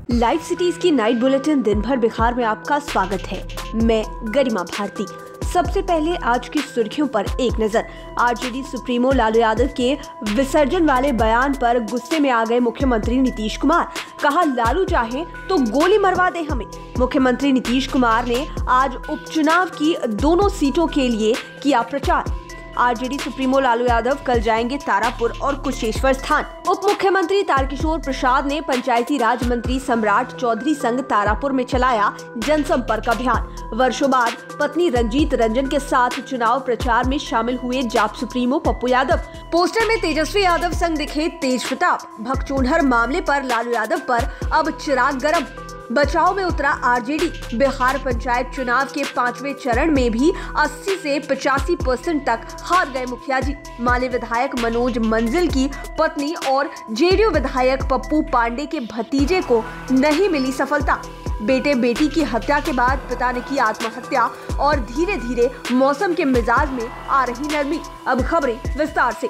Live cities की night bulletin दिन भर बिहार में आपका स्वागत है। मैं गरिमा भारती। सबसे पहले आज की सुर्खियों पर एक नजर। आरजेडी सुप्रीमो लालू यादव के विसर्जन वाले बयान पर गुस्से में आ गए मुख्यमंत्री नीतीश कुमार। कहा, लालू चाहे तो गोली मरवा दे हमें। मुख्यमंत्री नीतीश कुमार ने आज उपचुनाव की दोनों सीटों के लिए किया प्रचार। आरजेडी सुप्रीमो लालू यादव कल जाएंगे तारापुर और कुशेश्वर स्थान। उप मुख्यमंत्री तारकिशोर प्रसाद ने पंचायती राज मंत्री सम्राट चौधरी संग तारापुर में चलाया जनसंपर्क अभियान। वर्षों बाद पत्नी रंजीत रंजन के साथ चुनाव प्रचार में शामिल हुए जाप सुप्रीमो पप्पू यादव। पोस्टर में तेजस्वी यादव संग दिखे तेज प्रताप। भगचोंढर मामले पर लालू यादव पर अब चिराग गरम। बचाव में उतरा आरजेडी। बिहार पंचायत चुनाव के 5वें चरण में भी 80 से 85% तक हार गए मुखिया जी। माले विधायक मनोज मंजिल की पत्नी और जेडीयू विधायक पप्पू पांडे के भतीजे को नहीं मिली सफलता। बेटे बेटी की हत्या के बाद पिता ने की आत्महत्या और धीरे धीरे मौसम के मिजाज में आ रही नरमी। अब खबरें विस्तार से।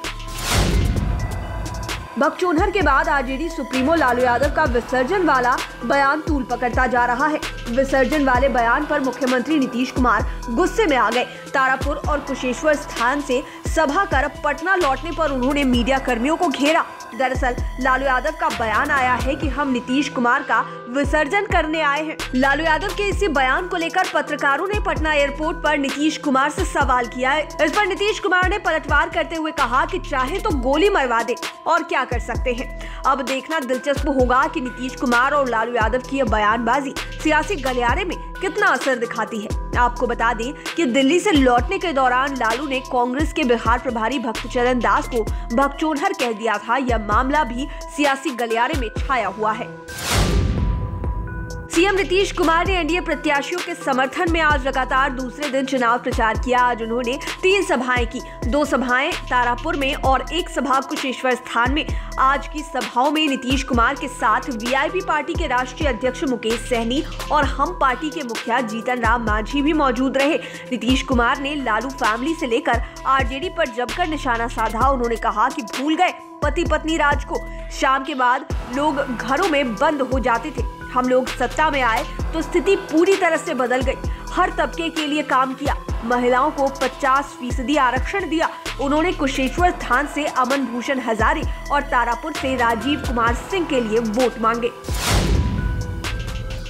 भगचोंढर के बाद आरजेडी सुप्रीमो लालू यादव का विसर्जन वाला बयान तूल पकड़ता जा रहा है। विसर्जन वाले बयान पर मुख्यमंत्री नीतीश कुमार गुस्से में आ गए। तारापुर और कुशेश्वर स्थान से सभा कर पटना लौटने पर उन्होंने मीडिया कर्मियों को घेरा। दरअसल लालू यादव का बयान आया है कि हम नीतीश कुमार का विसर्जन करने आए हैं। लालू यादव के इसी बयान को लेकर पत्रकारों ने पटना एयरपोर्ट पर नीतीश कुमार से सवाल किया है। इस पर नीतीश कुमार ने पलटवार करते हुए कहा कि चाहे तो गोली मरवा दे, और क्या कर सकते हैं। अब देखना दिलचस्प होगा कि नीतीश कुमार और लालू यादव की यह बयानबाजी सियासी गलियारे में कितना असर दिखाती है। आपको बता दें कि दिल्ली से लौटने के दौरान लालू ने कांग्रेस के बिहार प्रभारी भक्तचरण दास को भगचोंढर कह दिया था। यह मामला भी सियासी गलियारे में छाया हुआ है। सीएम नीतीश कुमार ने एनडीए प्रत्याशियों के समर्थन में आज लगातार दूसरे दिन चुनाव प्रचार किया। आज उन्होंने 3 सभाएं की, 2 सभाएं तारापुर में और 1 सभा कुशेश्वर स्थान में। आज की सभाओं में नीतीश कुमार के साथ वीआईपी पार्टी के राष्ट्रीय अध्यक्ष मुकेश सहनी और हम पार्टी के मुखिया जीतन राम मांझी भी मौजूद रहे। नीतीश कुमार ने लालू फैमिली से लेकर आरजेडी पर जमकर निशाना साधा। उन्होंने कहा कि भूल गए पति पत्नी राज को। शाम के बाद लोग घरों में बंद हो जाते थे। हम लोग सत्ता में आए तो स्थिति पूरी तरह से बदल गई। हर तबके के लिए काम किया। महिलाओं को 50% आरक्षण दिया। उन्होंने कुशेश्वर स्थान से अमन भूषण हजारे और तारापुर से राजीव कुमार सिंह के लिए वोट मांगे।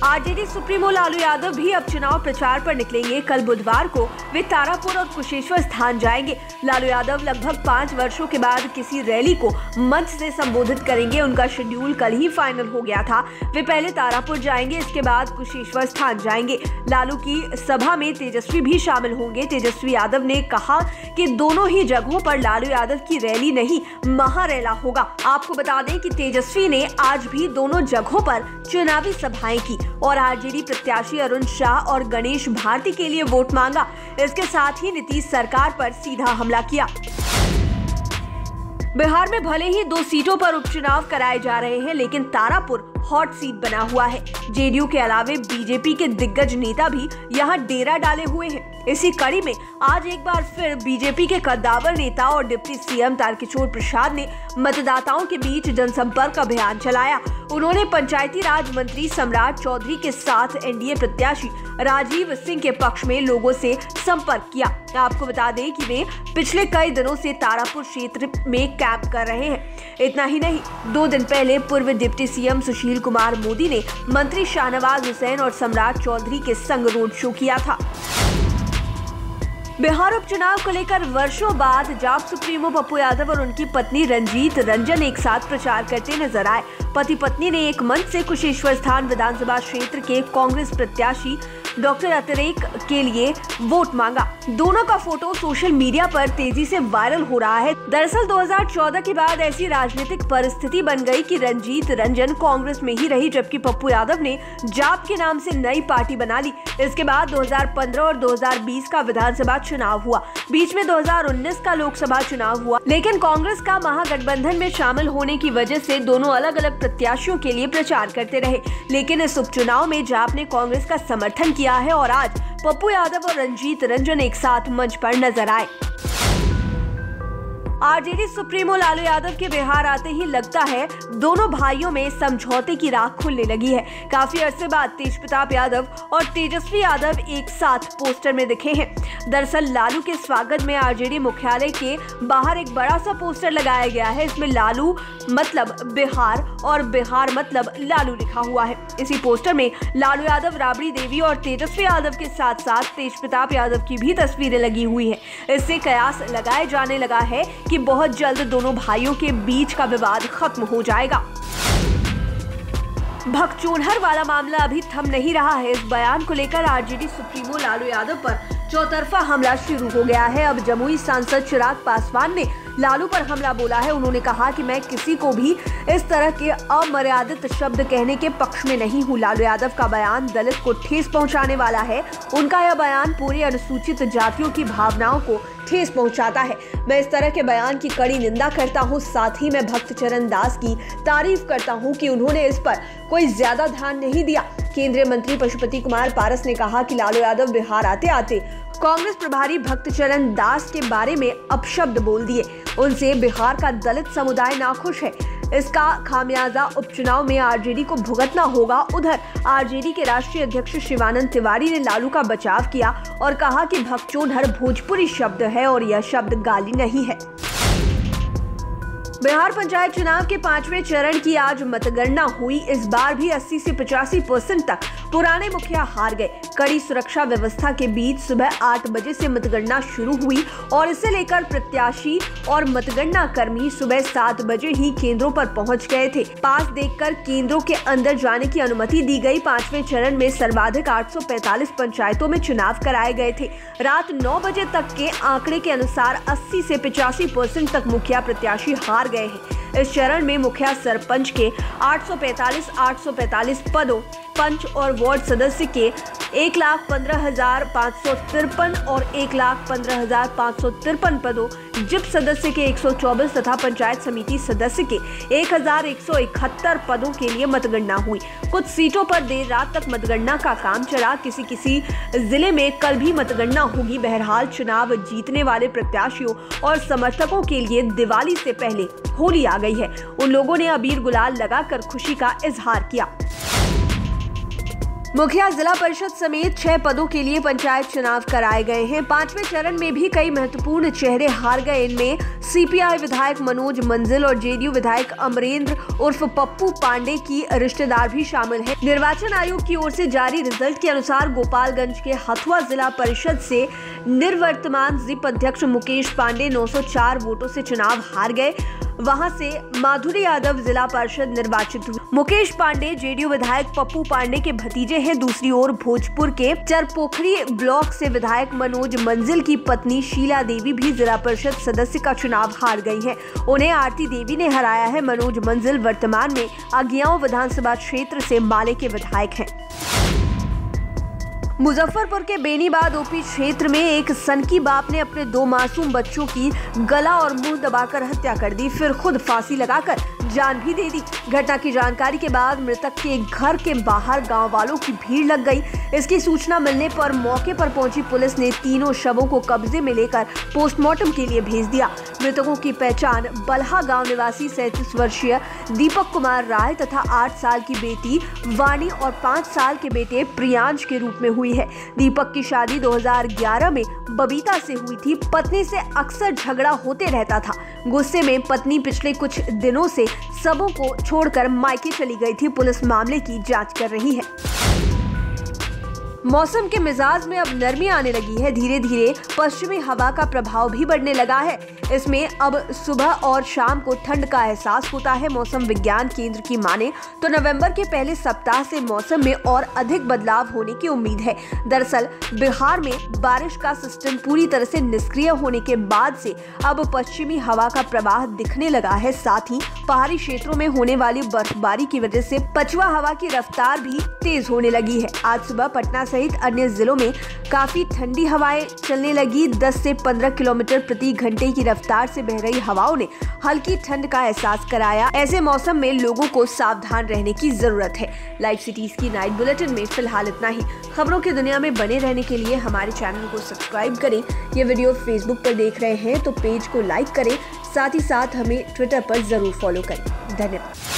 आरजेडी सुप्रीमो लालू यादव भी अब चुनाव प्रचार पर निकलेंगे। कल बुधवार को वे तारापुर और कुशेश्वर स्थान जाएंगे। लालू यादव लगभग 5 वर्षों के बाद किसी रैली को मंच से संबोधित करेंगे। उनका शेड्यूल कल ही फाइनल हो गया था। वे पहले तारापुर जाएंगे, इसके बाद कुशेश्वर स्थान जाएंगे। लालू की सभा में तेजस्वी भी शामिल होंगे। तेजस्वी यादव ने कहा कि दोनों ही जगहों पर लालू यादव की रैली नहीं, महारैला होगा। आपको बता दें कि तेजस्वी ने आज भी दोनों जगहों पर चुनावी सभाएं की और आरजेडी प्रत्याशी अरुण शाह और गणेश भारती के लिए वोट मांगा। इसके साथ ही नीतीश सरकार पर सीधा हमला किया। बिहार में भले ही 2 सीटों पर उपचुनाव कराए जा रहे हैं, लेकिन तारापुर हॉट सीट बना हुआ है। जेडीयू के अलावे बीजेपी के दिग्गज नेता भी यहां डेरा डाले हुए हैं। इसी कड़ी में आज एक बार फिर बीजेपी के कद्दावर नेता और डिप्टी सीएम तारकिशोर प्रसाद ने मतदाताओं के बीच जनसंपर्क अभियान चलाया। उन्होंने पंचायती राज मंत्री सम्राट चौधरी के साथ एनडीए प्रत्याशी राजीव सिंह के पक्ष में लोगों से संपर्क किया। आपको बता दें कि वे पिछले कई दिनों से तारापुर क्षेत्र में कैंप कर रहे हैं। इतना ही नहीं, 2 दिन पहले पूर्व डिप्टी सीएम सुशील कुमार मोदी ने मंत्री शाहनवाज हुसैन और सम्राट चौधरी के संग रोड शो किया था। बिहार उपचुनाव को लेकर वर्षों बाद जाप सुप्रीमो पप्पू यादव और उनकी पत्नी रंजीत रंजन एक साथ प्रचार करते नजर आए। पति पत्नी ने एक मंच से कुशेश्वर स्थान विधानसभा क्षेत्र के कांग्रेस प्रत्याशी डॉक्टर अतिरेक के लिए वोट मांगा। दोनों का फोटो सोशल मीडिया पर तेजी से वायरल हो रहा है। दरअसल 2014 के बाद ऐसी राजनीतिक परिस्थिति बन गई कि रंजीत रंजन कांग्रेस में ही रही, जबकि पप्पू यादव ने जाप के नाम से नई पार्टी बना ली। इसके बाद 2015 और 2020 का विधानसभा चुनाव हुआ। बीच में 2019 का लोकसभा चुनाव हुआ, लेकिन कांग्रेस का महागठबंधन में शामिल होने की वजह से दोनों अलग अलग प्रत्याशियों के लिए प्रचार करते रहे। लेकिन इस उपचुनाव में जाप ने कांग्रेस का समर्थन किया है और आज पप्पू यादव और रंजीत रंजन एक साथ मंच पर नजर आए। आरजेडी सुप्रीमो लालू यादव के बिहार आते ही लगता है दोनों भाइयों में समझौते की राह खुलने लगी है। काफी अरसे बाद तेजप्रताप यादव और तेजस्वी यादव एक साथ पोस्टर में दिखे हैं। दरअसल लालू के स्वागत में आरजेडी मुख्यालय के बाहर एक बड़ा सा पोस्टर लगाया गया है। इसमें लालू मतलब बिहार और बिहार मतलब लालू लिखा हुआ है। इसी पोस्टर में लालू यादव, राबड़ी देवी और तेजस्वी यादव के साथ साथ तेजप्रताप यादव की भी तस्वीरें लगी हुई है। इससे कयास लगाए जाने लगा है कि बहुत जल्द दोनों भाइयों के बीच का विवाद खत्म हो जाएगा। भगचोनहर वाला मामला अभी थम नहीं रहा है। इस बयान को लेकर आरजेडी सुप्रीमो लालू यादव पर चौतरफा हमला शुरू हो गया है। अब जमुई सांसद चिराग पासवान ने लालू पर हमला बोला है। उन्होंने कहा कि मैं किसी को भी इस तरह के अमर्यादित शब्द कहने के पक्ष में नहीं हूं। लालू यादव का बयान दलित को ठेस पहुंचाने वाला है। उनका यह बयान पूरी अनुसूचित जातियों की भावनाओं को ठेस पहुंचाता है। मैं इस तरह के बयान की कड़ी निंदा करता हूं। साथ ही मैं भक्त चरण दास की तारीफ करता हूं कि उन्होंने इस पर कोई ज्यादा ध्यान नहीं दिया। केंद्रीय मंत्री पशुपति कुमार पारस ने कहा कि लालू यादव बिहार आते आते कांग्रेस प्रभारी भक्त चरण दास के बारे में अपशब्द बोल दिए। उनसे बिहार का दलित समुदाय नाखुश है। इसका खामियाजा उपचुनाव में आरजेडी को भुगतना होगा। उधर आरजेडी के राष्ट्रीय अध्यक्ष शिवानंद तिवारी ने लालू का बचाव किया और कहा कि भगचोनहर भोजपुरी शब्द है और यह शब्द गाली नहीं है। बिहार पंचायत चुनाव के 5वें चरण की आज मतगणना हुई। इस बार भी 80 से 85% तक पुराने मुखिया हार गए। कड़ी सुरक्षा व्यवस्था के बीच सुबह 8 बजे से मतगणना शुरू हुई और इसे लेकर प्रत्याशी और मतगणना कर्मी सुबह 7 बजे ही केंद्रों पर पहुंच गए थे। पास देखकर केंद्रों के अंदर जाने की अनुमति दी गई। 5वें चरण में सर्वाधिक 845 पंचायतों में चुनाव कराए गए थे। रात 9 बजे तक के आंकड़े के अनुसार 80 से 85% तक मुखिया प्रत्याशी हार गए हैं। इस चरण में मुखिया सरपंच के 845 पदों, पंच और वार्ड सदस्य के 1,15,553 और 1,15,553 पदों, जिप सदस्य के 124 तथा पंचायत समिति सदस्य के 1,171 पदों के लिए मतगणना हुई। कुछ सीटों पर देर रात तक मतगणना का काम चला। किसी जिले में कल भी मतगणना होगी। बहरहाल चुनाव जीतने वाले प्रत्याशियों और समर्थकों के लिए दिवाली से पहले होली आ गई है। उन लोगों ने अबीर गुलाल लगाकर खुशी का इजहार किया। मुखिया जिला परिषद समेत 6 पदों के लिए पंचायत चुनाव कराए गए हैं। 5वें चरण में भी कई महत्वपूर्ण चेहरे हार गए। इनमें सीपीआई विधायक मनोज मंजिल और जेडीयू विधायक अमरेंद्र उर्फ पप्पू पांडे की रिश्तेदार भी शामिल हैं। निर्वाचन आयोग की ओर से जारी रिजल्ट के अनुसार गोपालगंज के हथुआ जिला परिषद से निर्वर्तमान जिप अध्यक्ष मुकेश पांडे 904 वोटों से चुनाव हार गए। वहां से माधुरी यादव जिला पार्षद निर्वाचित हुए। मुकेश पांडे जेडीयू विधायक पप्पू पांडे के भतीजे हैं। दूसरी ओर भोजपुर के चरपोखरी ब्लॉक से विधायक मनोज मंजिल की पत्नी शीला देवी भी जिला परिषद सदस्य का चुनाव हार गई हैं। उन्हें आरती देवी ने हराया है। मनोज मंजिल वर्तमान में अगियाओं विधानसभा क्षेत्र से माले के विधायक हैं। मुजफ्फरपुर के बेनीबाद ओपी क्षेत्र में एक सनकी बाप ने अपने 2 मासूम बच्चों की गला और मुंह दबाकर हत्या कर दी, फिर खुद फांसी लगाकर जान भी दे दी। घटना की जानकारी के बाद मृतक के घर के बाहर गांव वालों की भीड़ लग गई। इसकी सूचना मिलने पर मौके पर पहुंची पुलिस ने तीनों शवों को कब्जे में लेकर पोस्टमार्टम के लिए भेज दिया। मृतकों की पहचान बल्हा गांव निवासी 37 वर्षीय दीपक कुमार राय तथा 8 साल की बेटी वाणी और 5 साल के बेटे प्रियांश के रूप में हुई है। दीपक की शादी 2011 में बबीता से हुई थी। पत्नी से अक्सर झगड़ा होते रहता था। गुस्से में पत्नी पिछले कुछ दिनों से सबों को छोड़कर मायके चली गई थी। पुलिस मामले की जांच कर रही है। मौसम के मिजाज में अब नरमी आने लगी है। धीरे धीरे पश्चिमी हवा का प्रभाव भी बढ़ने लगा है। इसमें अब सुबह और शाम को ठंड का एहसास होता है। मौसम विज्ञान केंद्र की माने तो नवंबर के पहले सप्ताह से मौसम में और अधिक बदलाव होने की उम्मीद है। दरअसल बिहार में बारिश का सिस्टम पूरी तरह से निष्क्रिय होने के बाद से अब पश्चिमी हवा का प्रवाह दिखने लगा है। साथ ही पहाड़ी क्षेत्रों में होने वाली बर्फबारी की वजह से पछुआ हवा की रफ्तार भी तेज होने लगी है। आज सुबह पटना सहित अन्य जिलों में काफी ठंडी हवाएं चलने लगी। 10 से 15 किलोमीटर प्रति घंटे की रफ्तार से बह रही हवाओं ने हल्की ठंड का एहसास कराया। ऐसे मौसम में लोगों को सावधान रहने की जरूरत है। लाइव सिटीज की नाइट बुलेटिन में फिलहाल इतना ही। खबरों की दुनिया में बने रहने के लिए हमारे चैनल को सब्सक्राइब करें। ये वीडियो फेसबुक पर देख रहे हैं तो पेज को लाइक करें, साथ ही साथ हमें ट्विटर पर जरूर फॉलो करें। धन्यवाद।